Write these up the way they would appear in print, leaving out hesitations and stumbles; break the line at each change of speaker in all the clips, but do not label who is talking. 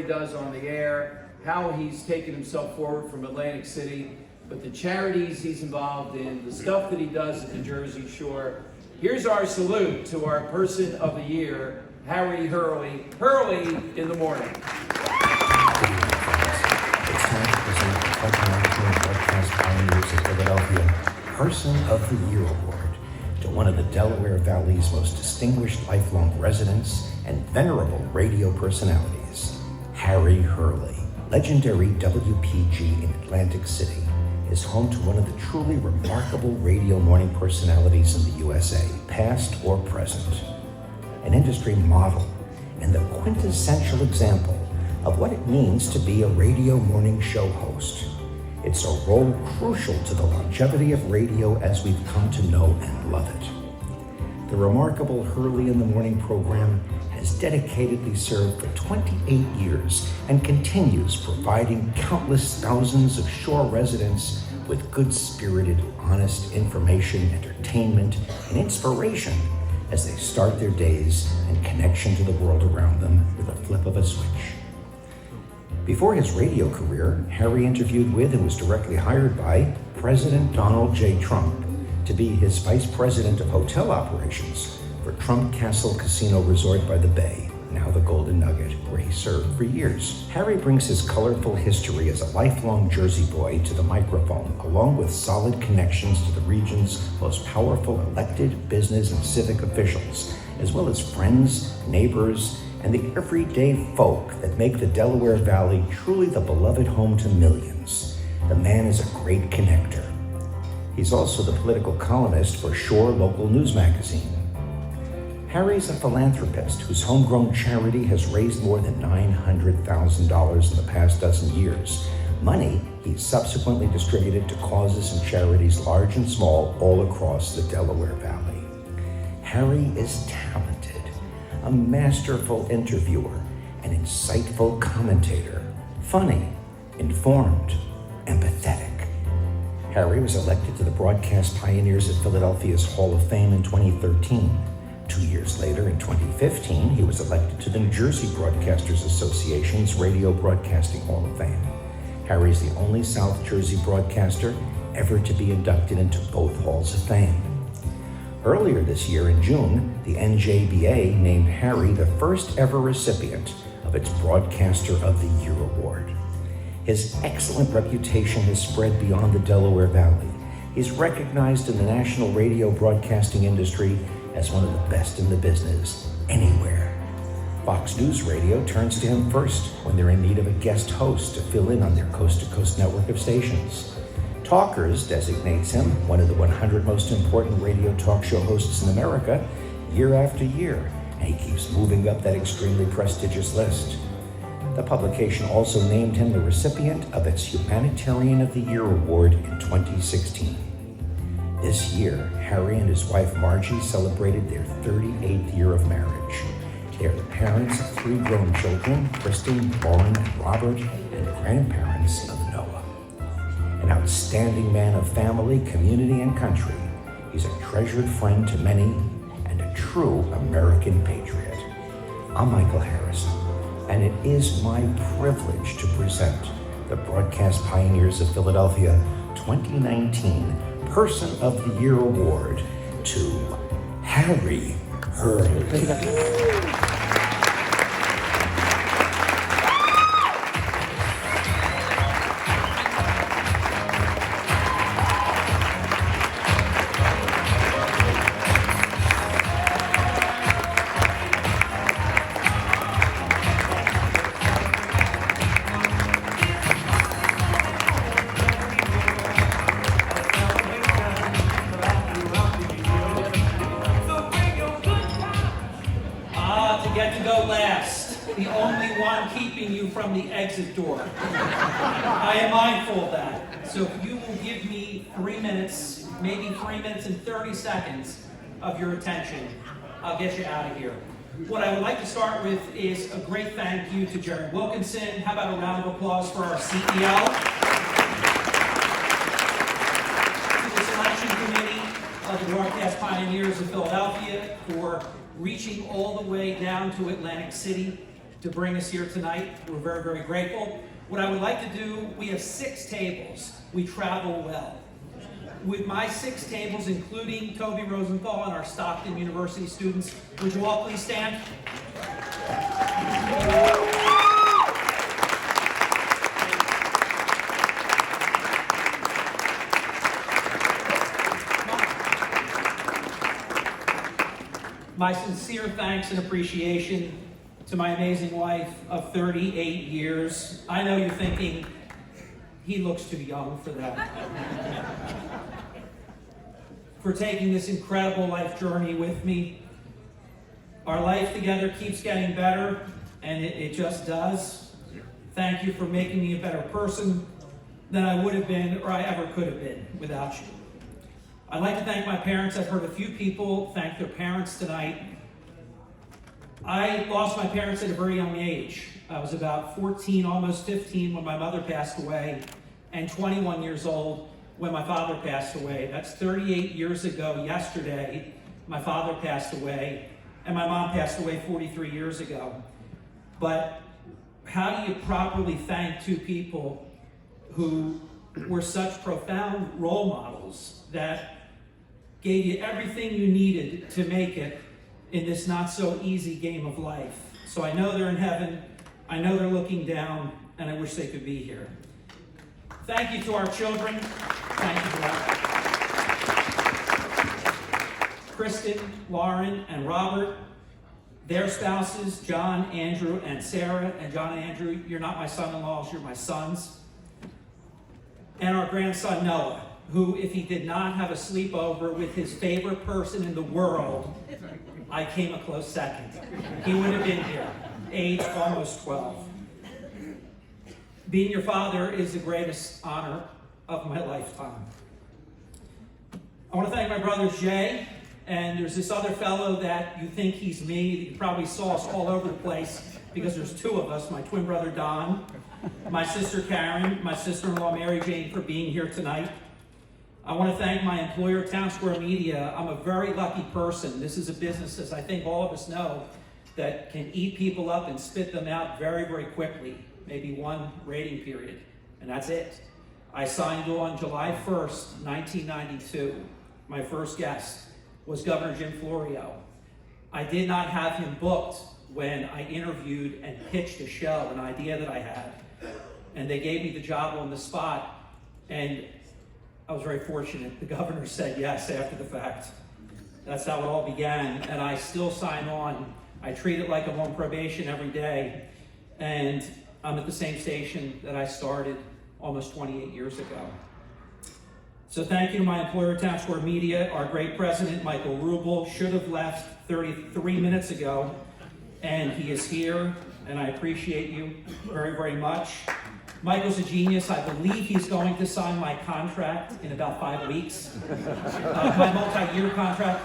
he does on the air, how he's taken himself forward from Atlantic City, but the charities he's involved in, the stuff that he does at the Jersey Shore. Here's our salute to our Person of the Year, Harry Hurley. Hurley in the morning.
It's time to present the 2019 Broadcast Pioneers of Philadelphia Person of the Year Award to one of the Delaware Valley's most distinguished lifelong residents and venerable radio personalities, Harry Hurley. Legendary WPG in Atlantic City is home to one of the truly remarkable radio morning personalities in the USA, past or present. An industry model and the quintessential example of what it means to be a radio morning show host. It's a role crucial to the longevity of radio as we've come to know and love it. The remarkable Hurley in the Morning program has dedicatedly served for 28 years and continues providing countless thousands of shore residents with good-spirited, honest information, entertainment, and inspiration as they start their days in connection to the world around them with a flip of a switch. Before his radio career, Harry interviewed with and was directly hired by President Donald J. Trump to be his Vice President of Hotel Operations for Trump Castle Casino Resort by the Bay, now the Golden Nugget, where he served for years. Harry brings his colorful history as a lifelong Jersey boy to the microphone, along with solid connections to the region's most powerful elected, business, and civic officials, as well as friends, neighbors, and the everyday folk that make the Delaware Valley truly the beloved home to millions. The man is a great connector. He's also the political columnist for Shore Local News Magazine. Harry's a philanthropist whose homegrown charity has raised more than $900,000 in the past dozen years. Money he's subsequently distributed to causes and charities large and small all across the Delaware Valley. Harry is talented, a masterful interviewer, an insightful commentator, funny, informed, empathetic. Harry was elected to the Broadcast Pioneers of Philadelphia's Hall of Fame in 2013. 2 years later, in 2015, he was elected to the New Jersey Broadcasters Association's Radio Broadcasting Hall of Fame. Harry is the only South Jersey broadcaster ever to be inducted into both Halls of Fame. Earlier this year, in June, the NJBA named Harry the first ever recipient of its Broadcaster of the Year Award. His excellent reputation has spread beyond the Delaware Valley. He's recognized in the national radio broadcasting industry as one of the best in the business, anywhere. Fox News Radio turns to him first when they're in need of a guest host to fill in on their coast-to-coast network of stations. Talkers designates him one of the 100 most important radio talk show hosts in America year after year, and he keeps moving up that extremely prestigious list. The publication also named him the recipient of its Humanitarian of the Year Award in 2016. This year, Harry and his wife Margie celebrated their 38th year of marriage. They are the parents of 3 grown children, Kristen, Lauren, and Robert, and grandparents of Noah. An outstanding man of family, community, and country, he's a treasured friend to many and a true American patriot. I'm Michael Harrison, and it is my privilege to present the Broadcast Pioneers of Philadelphia 2019 Person of the Year Award to Harry Hurley.
Get to go last, the only one keeping you from the exit door. I am mindful of that. So if you will give me 3 minutes, maybe 3 minutes and 30 seconds of your attention, I'll get you out of here. What I would like to start with is a great thank you to Jerry Wilkinson. How about a round of applause for our CEO? To the selection committee of the Broadcast Pioneers of Philadelphia for reaching all the way down to Atlantic City to bring us here tonight. We're very, very grateful. What I would like to do, we have 6 tables. We travel well. With my 6 tables, including Toby Rosenthal and our Stockton University students, would you all please stand? My sincere thanks and appreciation to my amazing wife of 38 years. I know you're thinking, he looks too young for that. For taking this incredible life journey with me. Our life together keeps getting better, and it just does. Thank you for making me a better person than I would have been or I ever could have been without you. I'd like to thank my parents. I've heard a few people thank their parents tonight. I lost my parents at a very young age. I was about 14, almost 15 when my mother passed away, and 21 years old when my father passed away. That's 38 years ago yesterday. My father passed away, and my mom passed away 43 years ago. But how do you properly thank 2 people who were such profound role models that gave you everything you needed to make it in this not so easy game of life? So I know they're in heaven, I know they're looking down, and I wish they could be here. Thank you to our children. Thank you for that. Kristen, Lauren, and Robert, their spouses, John, Andrew, and Sarah. And John and Andrew, you're not my son-in-laws, you're my sons. And our grandson, Noah, who, if he did not have a sleepover with his favorite person in the world, I came a close second. He would have been here, age almost 12. Being your father is the greatest honor of my lifetime. I want to thank my brothers Jay, and there's this other fellow that you think he's me. You probably saw us all over the place because there's 2 of us, my twin brother Don, my sister Karen, my sister-in-law Mary Jane for being here tonight. I want to thank my employer, Town Square Media. I'm a very lucky person. This is a business, as I think all of us know, that can eat people up and spit them out very, very quickly. Maybe 1 rating period, and that's it. I signed on July 1st, 1992. My first guest was Governor Jim Florio. I did not have him booked when I interviewed and pitched a show, an idea that I had. And they gave me the job on the spot, and I was very fortunate. The governor said yes after the fact. That's how it all began, and I still sign on. I treat it like I'm on probation every day, and I'm at the same station that I started almost 28 years ago. So thank you to my employer, Town Square Media. Our great president, Michael Rubel, should have left 33 minutes ago, and he is here, and I appreciate you very, very much. Michael's a genius. I believe he's going to sign my contract in about 5 weeks, my multi-year contract.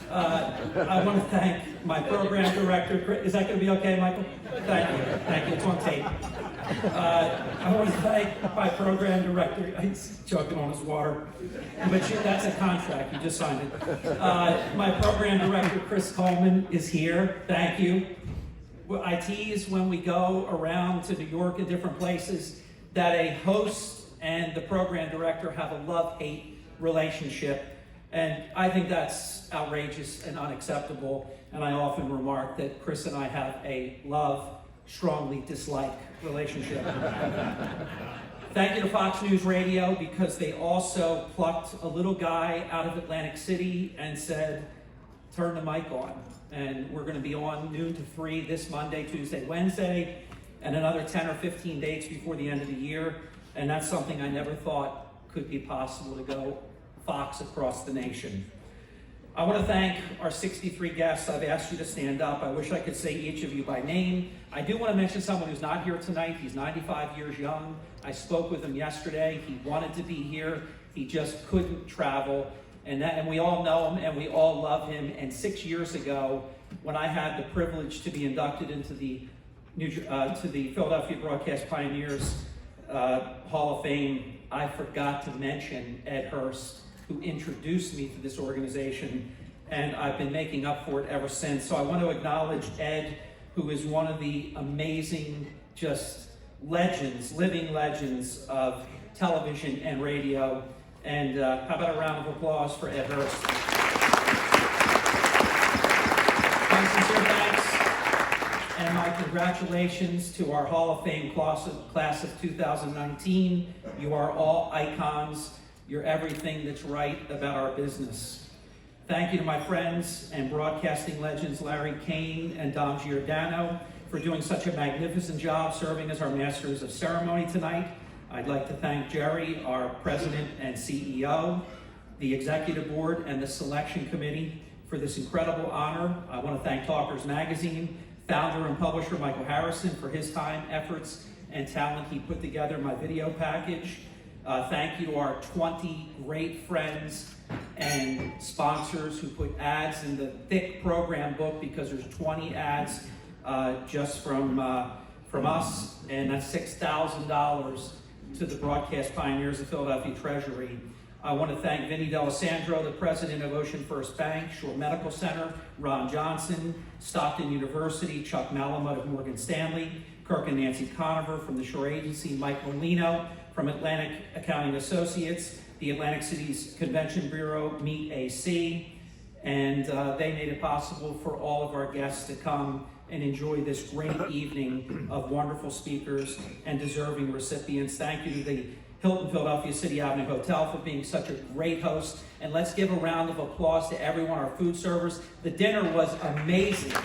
I want to thank my program director. Is that going to be okay, Michael? Thank you. Thank you. It's on tape. I want to thank my program director. He's choking on his water. But that's a contract. You just signed it. My program director, Chris Coleman, is here. Thank you. I tease when we go around to New York and different places that a host and the program director have a love-hate relationship. And I think that's outrageous and unacceptable. And I often remark that Chris and I have a love, strongly dislike relationship. Thank you to Fox News Radio, because they also plucked a little guy out of Atlantic City and said, turn the mic on. And we're going to be on noon to 3 this Monday, Tuesday, Wednesday, and another 10 or 15 dates before the end of the year. And that's something I never thought could be possible, to go Fox across the nation. I want to thank our 63 guests. I've asked you to stand up. I wish I could say each of you by name. I do want to mention someone who's not here tonight. He's 95 years young. I spoke with him yesterday. He wanted to be here. He just couldn't travel. And we all know him and we all love him. And 6 years ago, when I had the privilege to be inducted into the Philadelphia Broadcast Pioneers Hall of Fame, I forgot to mention Ed Hurst, who introduced me to this organization, and I've been making up for it ever since. So I want to acknowledge Ed who is one of the amazing, just legends, living legends of television and radio. And how about a round of applause for Ed Hurst? My sincere thanks and my congratulations to our Hall of Fame class of 2019. You are all icons. You're everything that's right about our business. Thank you to my friends and broadcasting legends Larry Kane and Dom Giordano for doing such a magnificent job serving as our masters of ceremony tonight. I'd like to thank Jerry, our president and CEO, the executive board, and the selection committee for this incredible honor. I want to thank Talkers Magazine, founder and publisher Michael Harrison for his time, efforts, and talent he put together my video package. Thank you to our 20 great friends and sponsors who put ads in the thick program book, because there's 20 ads just from us, and that's $6,000 to the broadcast pioneers of Philadelphia Treasury. I want to thank Vinny D'Alessandro, the president of Ocean First Bank, Shore Medical Center, Ron Johnson, Stockton University, Chuck Malamud of Morgan Stanley, Kirk and Nancy Conover from the Shore Agency, Mike Molino from Atlantic Accounting Associates, the Atlantic City's Convention Bureau, Meet AC, and they made it possible for all of our guests to come and enjoy this great evening of wonderful speakers and deserving recipients. Thank you to the Hilton Philadelphia City Avenue Hotel for being such a great host. And let's give a round of applause to everyone, our food servers. The dinner was amazing. The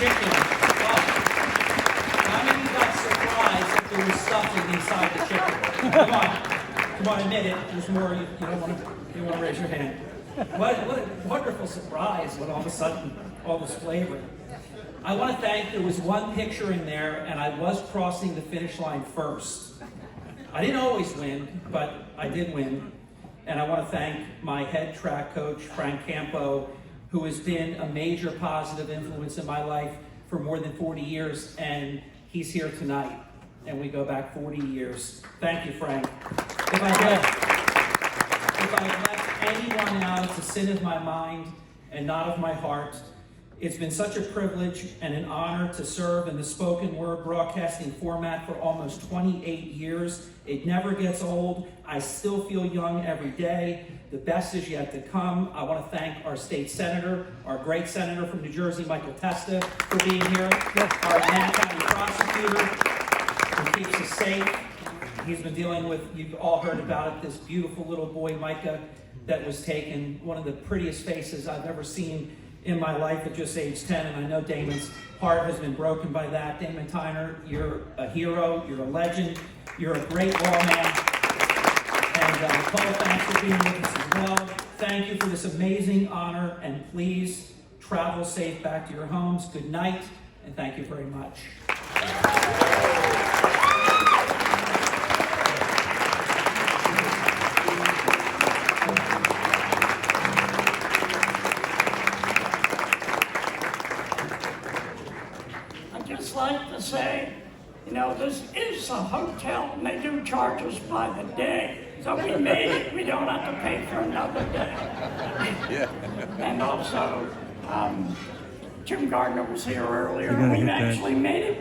chicken, how many got surprised that there was stuffing inside the chicken? Come on, admit it. There's more. You don't want to raise your hand. What a wonderful surprise when all of a sudden all this flavor. I want to thank, there was one picture in there, and I was crossing the finish line first. I didn't always win, but I did win. And I want to thank my head track coach, Frank Campo, who has been a major positive influence in my life for more than 40 years, and he's here tonight. And we go back 40 years. Thank you, Frank. If I left anyone out, it's a sin of my mind and not of my heart. It's been such a privilege and an honor to serve in the spoken word broadcasting format for almost 28 years. It never gets old. I still feel young every day. The best is yet to come. I want to thank our state senator, our great senator from New Jersey, Michael Testa, for being here. Our Manhattan County prosecutor, who keeps us safe. He's been dealing with, you've all heard about it, this beautiful little boy, Micah, that was taken, one of the prettiest faces I've ever seen in my life at just age 10, and I know Damon's heart has been broken by that. Damon Tyner, you're a hero, you're a legend, you're a great lawman, and Cole, thanks for being with us as well. Thank you for this amazing honor, and please travel safe back to your homes. Good night, and thank you very much.
Like to say, you know, this is a hotel and they do charge us by the day. So we made it. We don't have to pay for another day. Yeah. And also, Jim Gardner was here earlier. We actually made it